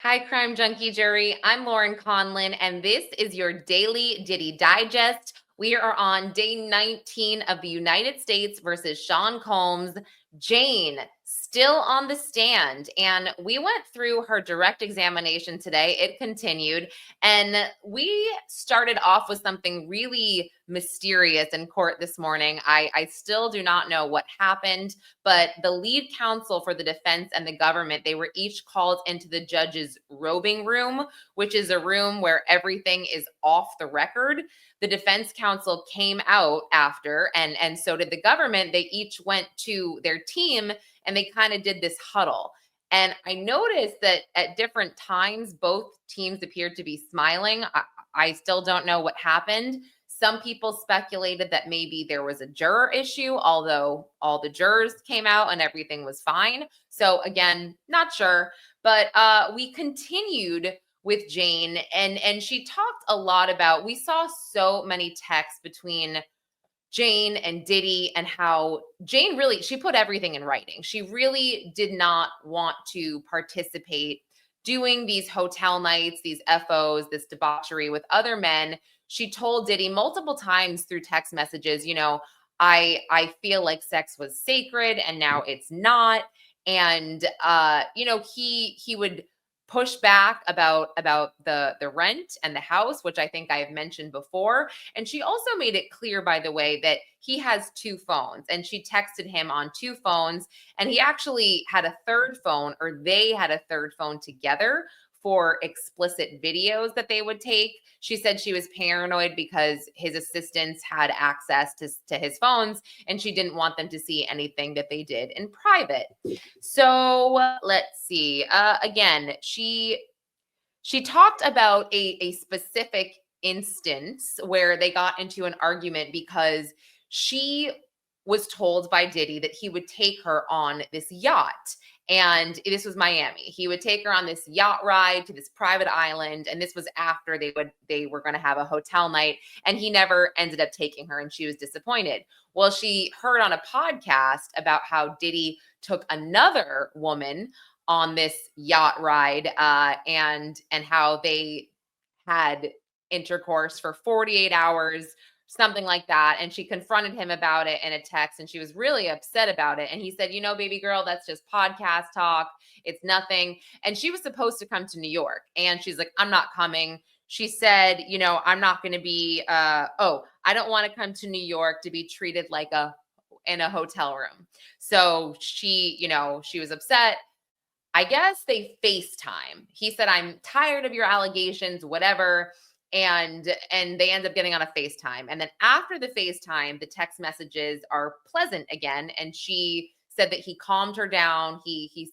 Hi, Crime Junkie jury. I'm Lauren Conlin, and this is your daily Diddy Digest. We are on day 19 of the United States versus Sean Combs. Jane still on the stand, and we went through her direct examination today. It continued, and we started off with something really mysterious in court this morning. I still do not know what happened, but the lead counsel for the defense and the government, they were each called into the judge's robing room, which is a room where everything is off the record. The defense counsel came out after, and so did the government. They each went to their team and they kind of did this huddle. And I noticed that at different times, both teams appeared to be smiling. I still don't know what happened. Some people speculated that maybe there was a juror issue, although all the jurors came out and everything was fine. So again, not sure. But we continued with Jane, and she talked a lot about, we saw so many texts between Jane and Diddy, and how Jane really, she put everything in writing. She really did not want to participate doing these hotel nights, these FOs, this debauchery with other men. She told Diddy multiple times through text messages, I feel like sex was sacred and now it's not. And he would push back about the rent and the house, which I think I've mentioned before. And she also made it clear, by the way, that he has two phones, and she texted him on two phones, and he actually had a third phone, or they had a third phone together for explicit videos that they would take. She said she was paranoid because his assistants had access to his phones, and she didn't want them to see anything that they did in private. So let's see. Again, she talked about a specific instance where they got into an argument because she was told by Diddy that he would take her on this yacht. And this was Miami. He would take her on this yacht ride to this private island. And this was after they were going to have a hotel night. And he never ended up taking her, and she was disappointed. Well, she heard on a podcast about how Diddy took another woman on this yacht ride, and how they had intercourse for 48 hours, something like that. And she confronted him about it in a text, and she was really upset about it. And he said, baby girl, that's just podcast talk. It's nothing. And she was supposed to come to New York, and she's like, I'm not coming. She said, I'm not going to be, I don't want to come to New York to be treated like in a hotel room. So she was upset. I guess they FaceTime. He said, I'm tired of your allegations, whatever. And they end up getting on a FaceTime. And then after the FaceTime, the text messages are pleasant again. And she said that he calmed her down. He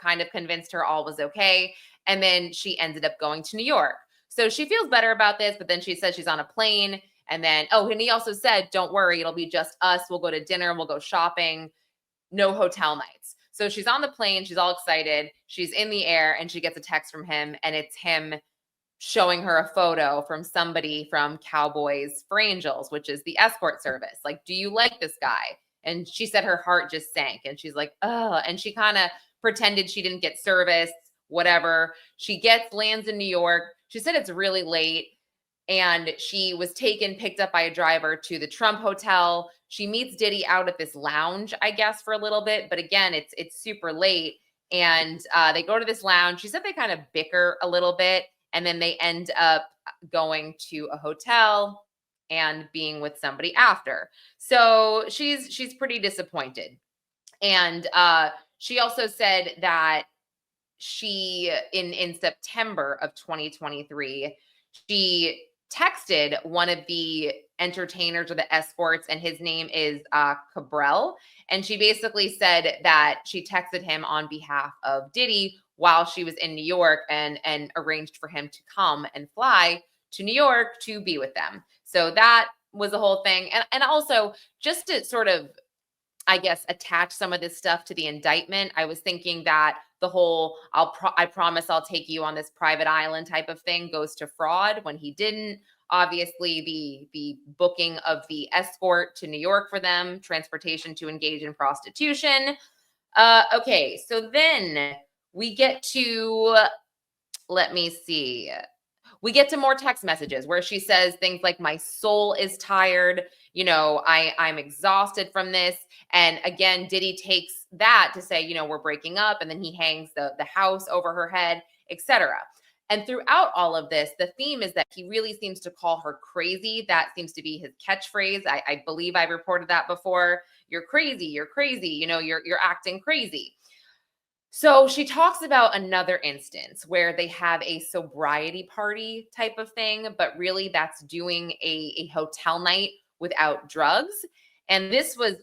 kind of convinced her all was okay. And then she ended up going to New York. So she feels better about this, but then she says she's on a plane. And then, and he also said, don't worry, it'll be just us. We'll go to dinner, we'll go shopping, no hotel nights. So she's on the plane, she's all excited, she's in the air, and she gets a text from him, and it's him showing her a photo from somebody from Cowboys for Angels, which is the escort service. Like, do you like this guy? And she said her heart just sank, and she's like, oh, and she kind of pretended she didn't get service, whatever. She lands in New York. She said it's really late, and she was picked up by a driver to the Trump Hotel. She meets Diddy out at this lounge, I guess, for a little bit. But again, it's super late. And they go to this lounge. She said they kind of bicker a little bit. And then they end up going to a hotel and being with somebody after. So she's pretty disappointed. And she also said that she, in September of 2023, she texted one of the entertainers or the escorts, and his name is Cabral. And she basically said that she texted him on behalf of Diddy while she was in New York, and arranged for him to come and fly to New York to be with them. So that was the whole thing. And also, just to sort of, I guess, attach some of this stuff to the indictment, I was thinking that the whole I promise I'll take you on this private island type of thing goes to fraud, when he didn't. Obviously, the booking of the escort to New York for them, transportation to engage in prostitution. Okay, so then we get to let me see. We get to more text messages where she says things like, my soul is tired, I'm exhausted from this. And again, Diddy takes that to say, we're breaking up, and then he hangs the house over her head, etc. And throughout all of this, the theme is that he really seems to call her crazy. That seems to be his catchphrase. I believe I reported that before. You're crazy, you're acting crazy. So she talks about another instance where they have a sobriety party type of thing, but really that's doing a hotel night without drugs. And this was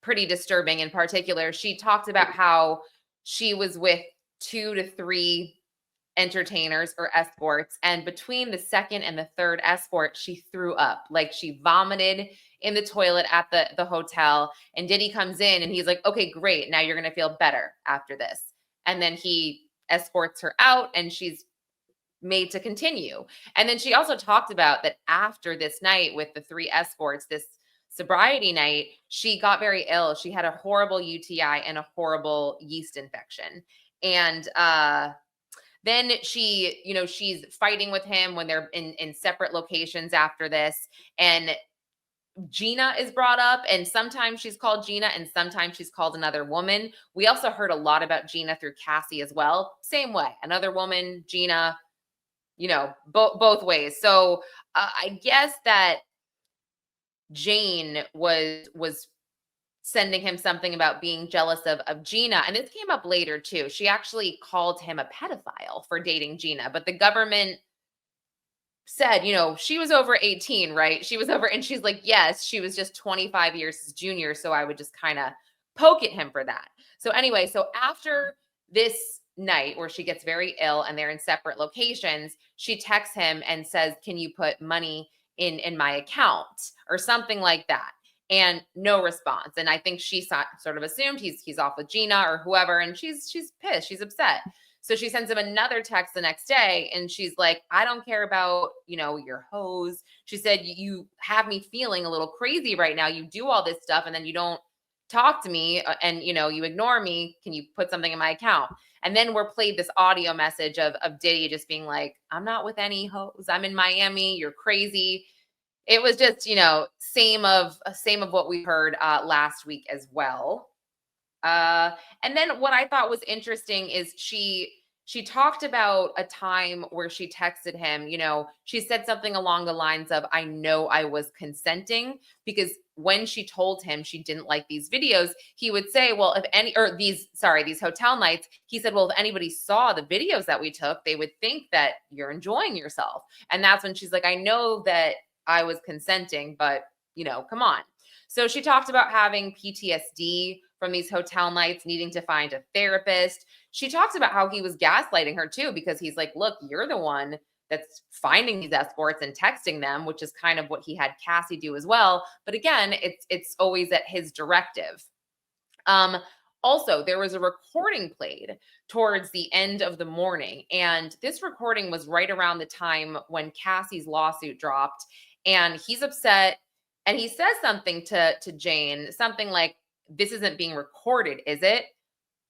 pretty disturbing. In particular, she talked about how she was with 2 to 3 entertainers or escorts, and between the second and the third escort, she threw up. Like, she vomited in the toilet at the hotel. And Diddy comes in and he's like, okay, great, now you're gonna feel better after this. And then he escorts her out and she's made to continue. And then she also talked about that after this night with the 3 escorts, this sobriety night, she got very ill. She had a horrible UTI and a horrible yeast infection. And then she's fighting with him when they're in separate locations after this. And Gina is brought up, and sometimes she's called Gina and sometimes she's called another woman. We also heard a lot about Gina through Cassie as well. Same way, another woman, Gina, both ways. So I guess that Jane was sending him something about being jealous of Gina. And this came up later too. She actually called him a pedophile for dating Gina, but the government said, she was over 18, right? She was over, and she's like, yes, she was just 25 years his junior. So I would just kind of poke at him for that. So anyway, so after this night where she gets very ill and they're in separate locations, she texts him and says, can you put money in my account or something like that? And no response. And I think she sort of assumed he's off with Gina or whoever, and she's pissed, she's upset. So she sends him another text the next day and she's like, I don't care about, your hoes. She said, you have me feeling a little crazy right now. You do all this stuff and then you don't talk to me and, you ignore me. Can you put something in my account? And then we're played this audio message of Diddy just being like, I'm not with any hoes. I'm in Miami. You're crazy. It was just, same of what we heard last week as well. And then what I thought was interesting is she talked about a time where she texted him, she said something along the lines of, I know I was consenting, because when she told him she didn't like these videos, he would say, well, these hotel nights, he said, well, if anybody saw the videos that we took, they would think that you're enjoying yourself. And that's when she's like, I know that I was consenting, but come on. So she talked about having PTSD from these hotel nights, needing to find a therapist. She talks about how he was gaslighting her too, because he's like, look, you're the one that's finding these escorts and texting them, which is kind of what he had Cassie do as well. But again, it's always at his directive. Also, there was a recording played towards the end of the morning, and this recording was right around the time when Cassie's lawsuit dropped, and he's upset, and he says something to Jane, something like, this isn't being recorded, is it?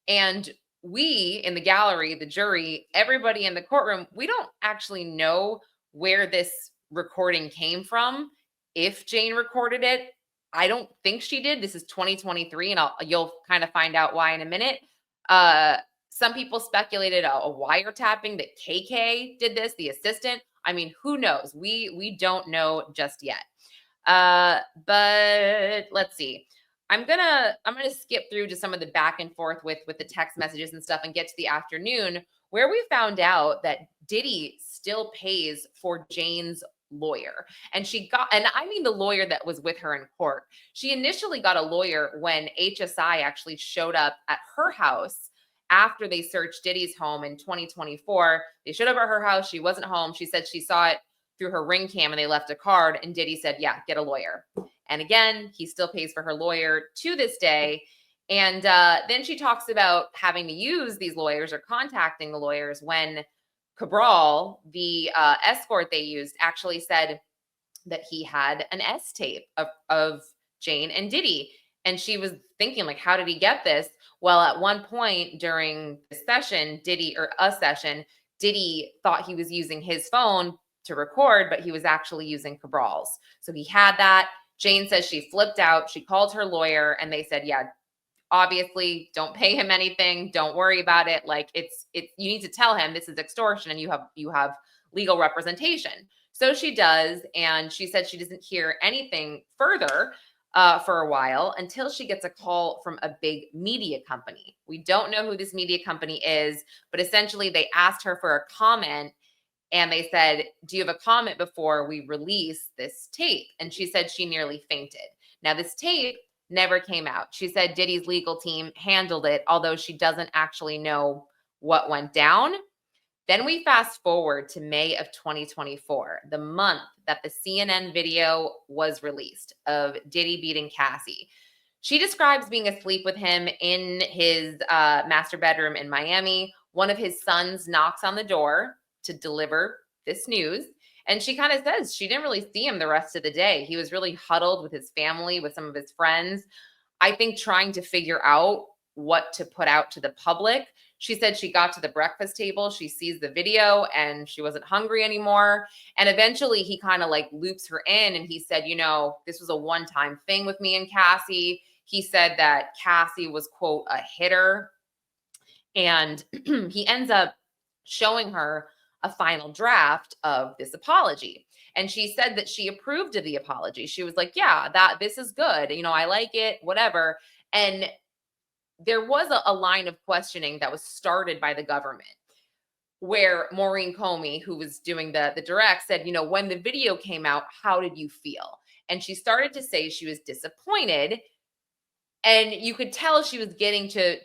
And we in the gallery, the jury, everybody in the courtroom, we don't actually know where this recording came from. If Jane recorded it, I don't think she did. This is 2023, and you'll kind of find out why in a minute. Some people speculated a wiretapping that KK did this, the assistant. I mean, who knows? We don't know just yet. But let's see. I'm gonna skip through to some of the back and forth with the text messages and stuff and get to the afternoon, where we found out that Diddy still pays for Jane's lawyer. And I mean the lawyer that was with her in court. She initially got a lawyer when HSI actually showed up at her house after they searched Diddy's home in 2024. They showed up at her house. She wasn't home. She said she saw it through her ring cam and they left a card, and Diddy said, yeah, get a lawyer. And again, he still pays for her lawyer to this day. And then she talks about having to use these lawyers or contacting the lawyers when Cabral, the escort they used, actually said that he had an S tape of Jane and Diddy. And she was thinking, like, how did he get this? Well, at one point during the session, Diddy thought he was using his phone to record, but he was actually using Cabral's. So he had that. Jane says she flipped out. She called her lawyer and they said, yeah, obviously don't pay him anything. Don't worry about it. Like you need to tell him this is extortion and you have legal representation. So she does. And she said she doesn't hear anything further for a while until she gets a call from a big media company. We don't know who this media company is, but essentially they asked her for a comment and they said, do you have a comment before we release this tape? And she said she nearly fainted. Now this tape never came out. She said Diddy's legal team handled it, although she doesn't actually know what went down. Then we fast forward to May of 2024, the month that the CNN video was released of Diddy beating Cassie. She describes being asleep with him in his master bedroom in Miami. One of his sons knocks on the door to deliver this news. And she kind of says she didn't really see him the rest of the day. He was really huddled with his family, with some of his friends. I think trying to figure out what to put out to the public. She said she got to the breakfast table, she sees the video and she wasn't hungry anymore. And eventually he kind of like loops her in and he said, this was a one-time thing with me and Cassie. He said that Cassie was, quote, a hitter. And he ends up showing her a final draft of this apology. And she said that she approved of the apology. She was like, yeah, this is good. I like it, whatever. And there was a line of questioning that was started by the government where Maureen Comey, who was doing the direct, said, when the video came out, how did you feel? And she started to say she was disappointed. And you could tell she was getting she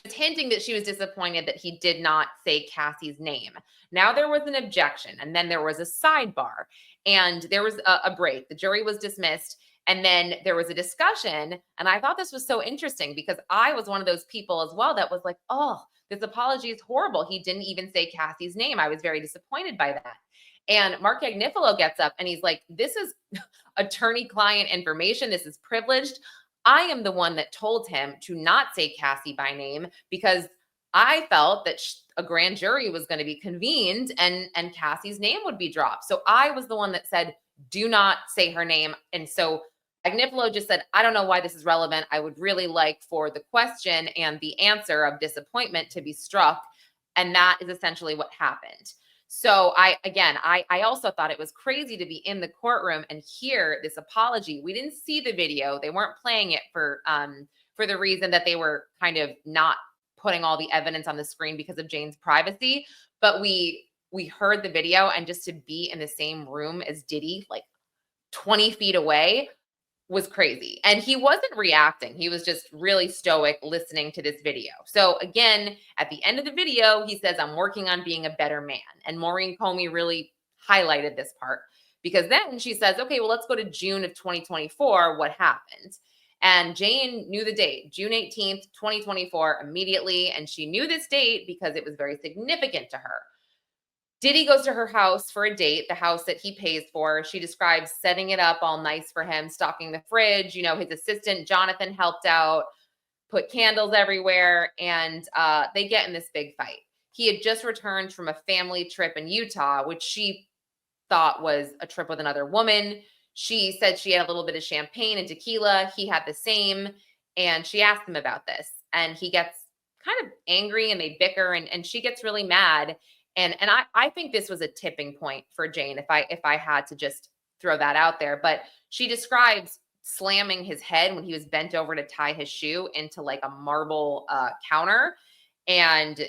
was hinting that she was disappointed that he did not say Cassie's name. Now there was an objection, and then there was a sidebar, and there was a break. The jury was dismissed, and then there was a discussion. And I thought this was so interesting because I was one of those people as well that was like, oh, this apology is horrible. He didn't even say Cassie's name. I was very disappointed by that. And Mark Agnifilo gets up and he's like, this is attorney-client information. This is privileged. I am the one that told him to not say Cassie by name because I felt that a grand jury was going to be convened and Cassie's name would be dropped. So I was the one that said, do not say her name. And so Agnifilo just said, I don't know why this is relevant. I would really like for the question and the answer of disappointment to be struck. And that is essentially what happened. So I also thought it was crazy to be in the courtroom and hear this apology. We didn't see the video. They weren't playing it for the reason that they were kind of not putting all the evidence on the screen because of Jane's privacy. But we heard the video, and just to be in the same room as Diddy, like 20 feet away, was crazy. And he wasn't reacting. He was just really stoic listening to this video. So again, at the end of the video, he says, I'm working on being a better man. And Maureen Comey really highlighted this part because then she says, okay, well, let's go to June of 2024. What happened? And Jane knew the date, June 18th, 2024, immediately. And she knew this date because it was very significant to her. Diddy goes to her house for a date, the house that he pays for. She describes setting it up all nice for him, stocking the fridge. His assistant, Jonathan, helped out, put candles everywhere, and they get in this big fight. He had just returned from a family trip in Utah, which she thought was a trip with another woman. She said she had a little bit of champagne and tequila. He had the same, and she asked him about this. And he gets kind of angry, and they bicker, and she gets really mad. And I think this was a tipping point for Jane, if I had to just throw that out there. But she describes slamming his head when he was bent over to tie his shoe into like a marble counter. And,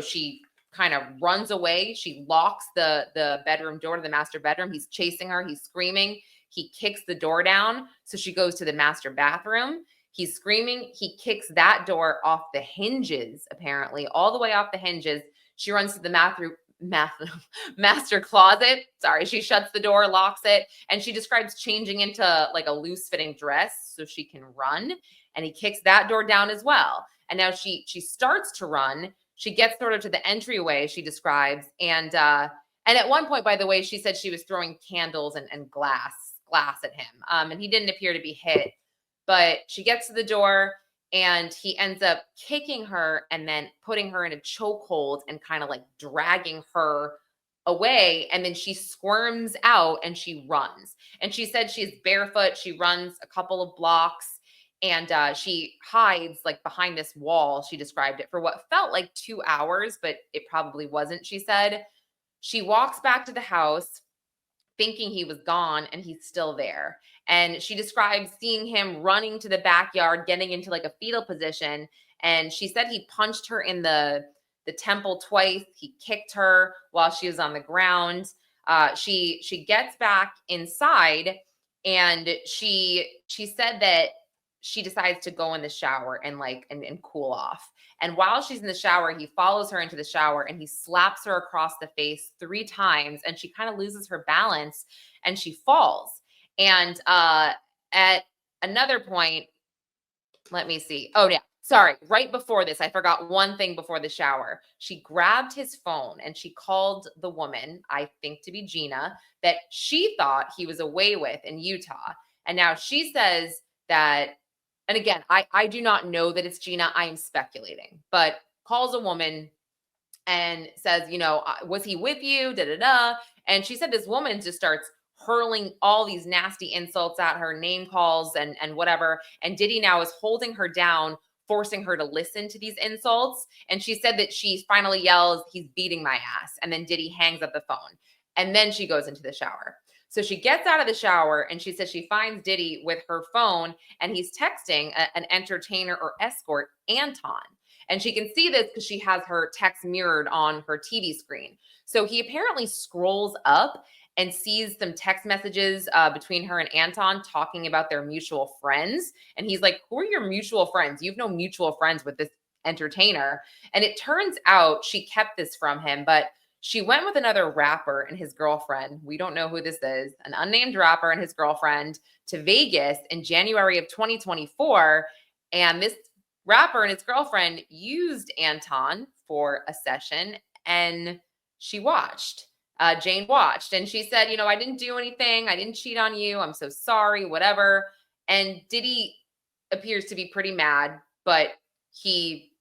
she kind of runs away. She locks the bedroom door to the master bedroom. He's chasing her. He's screaming. He kicks the door down. So she goes to the master bathroom. He's screaming. He kicks that door off the hinges, apparently, all the way off the hinges. She runs to the master closet. Sorry, she shuts the door, locks it, and she describes changing into like a loose fitting dress so she can run. And he kicks that door down as well. And now she starts to run. She gets sort of to the entryway, she describes. And at one point, by the way, she said she was throwing candles and glass at him. And he didn't appear to be hit. But she gets to the door and he ends up kicking her and then putting her in a chokehold and kind of like dragging her away. And then she squirms out and she runs. And she said she's barefoot. She runs a couple of blocks and she hides like behind this wall. She described it for what felt like 2 hours, but it probably wasn't. She said she walks back to the house thinking he was gone and he's still there. And she describes seeing him running to the backyard, getting into like a fetal position. And she said he punched her in the temple twice. He kicked her while she was on the ground. She gets back inside and she said that she decides to go in the shower and and cool off. And while she's in the shower, he follows her into the shower and he slaps her across the face 3 times. And she kind of loses her balance and she falls. And at another point, let me see. Oh, yeah. Sorry. Right before this, I forgot one thing before the shower. She grabbed his phone and she called the woman, I think to be Gina, that she thought he was away with in Utah. And now she says that, and again, I do not know that it's Gina. I am speculating, but calls a woman and says, was he with you? Da da da. And she said this woman just starts hurling all these nasty insults at her, name calls and whatever. And Diddy now is holding her down, forcing her to listen to these insults. And she said that she finally yells, "He's beating my ass." And then Diddy hangs up the phone. And then she goes into the shower. So she gets out of the shower and she says she finds Diddy with her phone and he's texting an entertainer or escort, Anton. And she can see this because she has her text mirrored on her TV screen. So he apparently scrolls up and sees some text messages between her and Anton talking about their mutual friends. And he's like, "Who are your mutual friends? You've no mutual friends with this entertainer." And it turns out she kept this from him, but she went with another rapper and his girlfriend. We don't know who this is, an unnamed rapper and his girlfriend to Vegas in January of 2024. And this rapper and his girlfriend used Anton for a session and she watched. Jane watched and she said, "I didn't do anything. I didn't cheat on you. I'm so sorry, whatever." And Diddy appears to be pretty mad, but he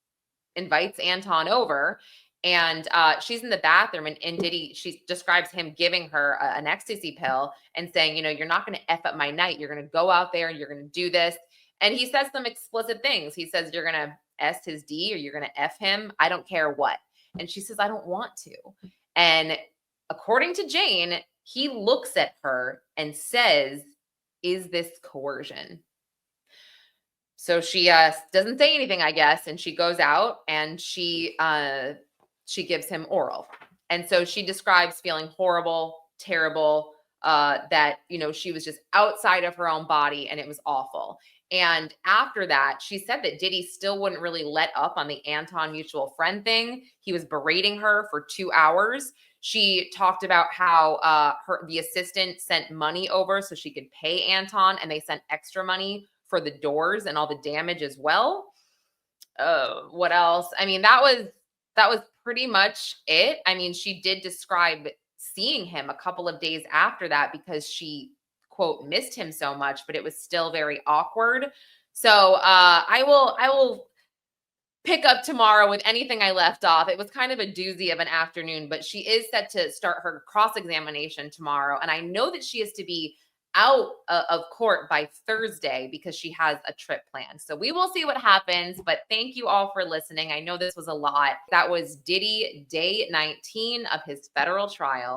invites Anton over and she's in the bathroom and Diddy, she describes him giving her an ecstasy pill and saying, "You're not going to F up my night. You're going to go out there and you're going to do this." And he says some explicit things. He says, "You're going to S his D or you're going to F him. I don't care what." And she says, "I don't want to." And according to Jane, he looks at her and says, "Is this coercion?" So she doesn't say anything, I guess, and she goes out and she gives him oral. And so she describes feeling horrible, terrible, that she was just outside of her own body and it was awful. And after that, she said that Diddy still wouldn't really let up on the Anton mutual friend thing. He was berating her for 2 hours. She talked about how the assistant sent money over so she could pay Anton, and they sent extra money for the doors and all the damage as well. What else? I mean, that was pretty much it. I mean, she did describe seeing him a couple of days after that because she, quote, missed him so much, but it was still very awkward. So I will pick up tomorrow with anything I left off. It was kind of a doozy of an afternoon, but she is set to start her cross-examination tomorrow. And I know that she is to be out of court by Thursday because she has a trip planned. So we will see what happens, but thank you all for listening. I know this was a lot. That was Diddy, day 19 of his federal trial.